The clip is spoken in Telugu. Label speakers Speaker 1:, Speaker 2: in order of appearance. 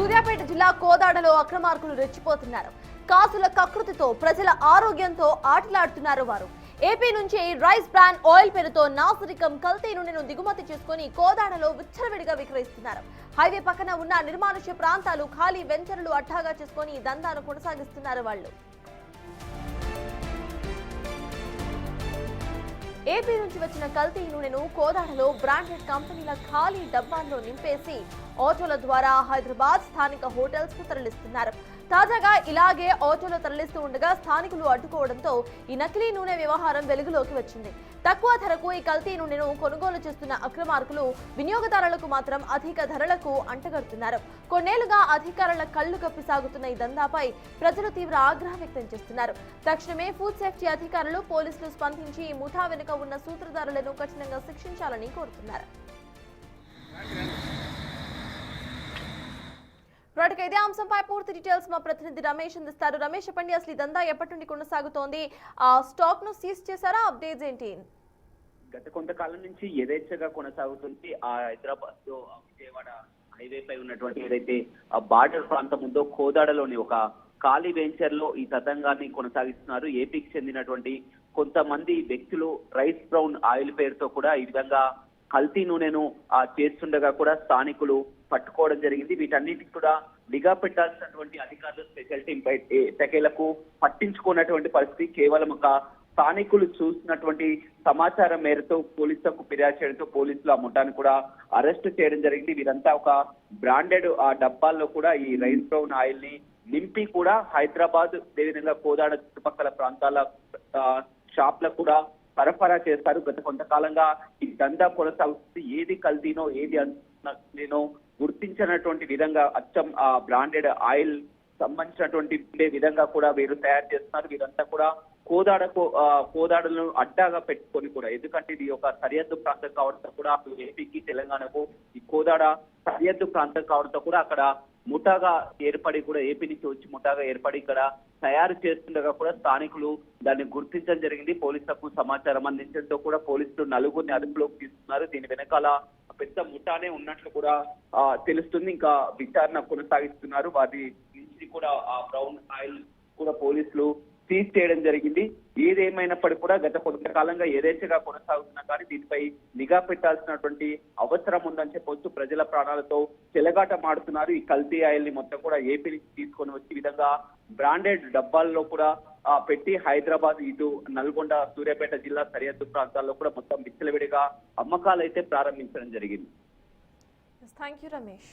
Speaker 1: సూర్యాపేట జిల్లా కోదాడలో అక్రమార్కులు రెచ్చిపోతున్నారు. కాసుల కకృతితో ప్రజల ఆరోగ్యంతో ఆటలాడుతున్నారు వారు. ఏపీ నుంచి రైస్ బ్రాండ్ ఆయిల్ పేరుతో నాసిరకం కల్తీ నూనెను దిగుమతి చేసుకుని కోదాడలో విచ్చలవిడిగా విక్రయిస్తున్నారు. హైవే పక్కన ఉన్న నిర్మానుష్య ప్రాంతాలు ఖాళీ వెంచర్లు అడ్డాగా చేసుకుని ఈ దందాను కొనసాగిస్తున్నారు వాళ్ళు. ఏపీ నుంచి వచ్చిన కల్తీ నూనెను కోదాడలో బ్రాండెడ్ కంపెనీల ఖాళీ డబ్బాల్లో నింపేసి ఆటోల ద్వారా హైదరాబాద్ స్థానిక హోటల్స్ కు తరలిస్తున్నారు. తాజాగా ఇలాగే ఆటోలో తరలిస్తూ ఉండగా స్థానికులు అడ్డుకోవడంతో ఈ నకిలీ నూనె వ్యవహారం వెలుగులోకి వచ్చింది. తక్కువ ధరకు ఈ కల్తీ నూనెను కొనుగోలు చేస్తున్న అక్రమార్కులు వినియోగదారులకు మాత్రం అధిక ధరలకు అంటగడుతున్నారు. కొన్నేళ్లుగా అధికారుల కళ్లు కప్పి సాగుతున్న ఈ దందాపై ప్రజలు తీవ్ర ఆగ్రహం వ్యక్తం చేస్తున్నారు. తక్షణమే ఫుడ్ సేఫ్టీ అధికారులు, పోలీసులు స్పందించి ఈ ముఠా వెనుక ఉన్న సూత్రధారులను కఠినంగా శిక్షించాలని కోరుతున్నారు. ఇదే అంశంపై పూర్తి డీటెయిల్స్ మా ప్రతినిధి రమేష్ అందిస్తారు. రమేష్, చెప్పండి, అసలు ఈ దందా ఎప్పటి నుండి కొనసాగుతోంది? స్టాక్ ను సీజ్ చేశారా? అప్డేట్స్ ఏంటి?
Speaker 2: గత కొంతకాలం నుంచి యథేచ్ఛగా కొనసాగుతుంది. హైదరాబాద్ తో విజయవాడ హైవే పై ఉన్నటువంటి ఏదైతే బార్డర్ ప్రాంతం ఉందో కోదాడలోని ఒక ఖాళీ వెంచర్ లో ఈ తతంగాన్ని కొనసాగిస్తున్నారు. ఏపీకి చెందినటువంటి కొంతమంది వ్యక్తులు రైస్ బ్రౌన్ ఆయిల్ పేరుతో కూడా ఈ విధంగా కల్తీ నూనెను చేస్తుండగా కూడా స్థానికులు పట్టుకోవడం జరిగింది. వీటన్నిటికి కూడా నిఘా పెట్టాల్సినటువంటి అధికారులు, స్పెషల్ టీం ఎట్టకేలకు పట్టించుకున్నటువంటి పరిస్థితి. కేవలం ఒక స్థానికులు చూసినటువంటి సమాచారం మేరతో పోలీసులకు ఫిర్యాదు చేయడంతో పోలీసులు ఆ ముఠాన్ని కూడా అరెస్ట్ చేయడం జరిగింది. వీరంతా ఒక బ్రాండెడ్ డబ్బాల్లో కూడా ఈ రైస్ బ్రౌన్ ఆయిల్ ని నింపి కూడా హైదరాబాద్, అదేవిధంగా కోదాడ చుట్టుపక్కల ప్రాంతాల షాప్లకు కూడా సరఫరా చేస్తారు. గత కొంతకాలంగా ఈ దందా కొనసాగుతుంది. ఏది కల్తీనో ఏది నేను గుర్తించినటువంటి విధంగా అచ్చం ఆ బ్రాండెడ్ ఆయిల్ సంబంధించినటువంటి విధంగా కూడా వీరు తయారు చేస్తున్నారు. వీరంతా కూడా కోదాడలను అడ్డాగా పెట్టుకొని కూడా, ఎందుకంటే ఇది ఒక సరిహద్దు ప్రాంతం కావడంతో కూడా ఏపీకి తెలంగాణకు ఈ కోదాడ సరిహద్దు ప్రాంతం కావడంతో కూడా అక్కడ ముఠాగా ఏర్పడి కూడా ఏపీ నుంచి వచ్చి ముఠాగా ఏర్పడి ఇక్కడ తయారు చేస్తుండగా కూడా స్థానికులు దాన్ని గుర్తించడం జరిగింది. పోలీసులకు సమాచారం అందించడంతో కూడా పోలీసులు నలుగురిని అదుపులోకి తీసుకున్నారు. దీని వెనకాల పెద్ద ముఠానే ఉన్నట్లు కూడా తెలుస్తుంది. ఇంకా విచారణ కొనసాగిస్తున్నారు. వారి నుంచి కూడా ఆ బ్రౌన్ ఆయిల్ కూడా పోలీసులు సీజ్ చేయడం జరిగింది. ఏదేమైనప్పటికీ కూడా గత కొంతకాలంగా యథేచ్ఛగా కొనసాగుతున్నా కానీ దీనిపై నిఘా పెట్టాల్సినటువంటి అవసరం ఉందని చెప్పొచ్చు. ప్రజల ప్రాణాలతో చెలగాట మాడుతున్నారు. ఈ కల్తీ ఆయిల్ ని మొత్తం కూడా ఏపీ నుంచి తీసుకొని వచ్చి విధంగా బ్రాండెడ్ డబ్బాల్లో కూడా పెట్టి హైదరాబాద్, ఇటు నల్గొండ, సూర్యాపేట జిల్లా సరిహద్దు ప్రాంతాల్లో కూడా మొత్తం విచ్చలవిడిగా అమ్మకాలు అయితే ప్రారంభించడం జరిగింది.
Speaker 1: థాంక్యూ రమేష్.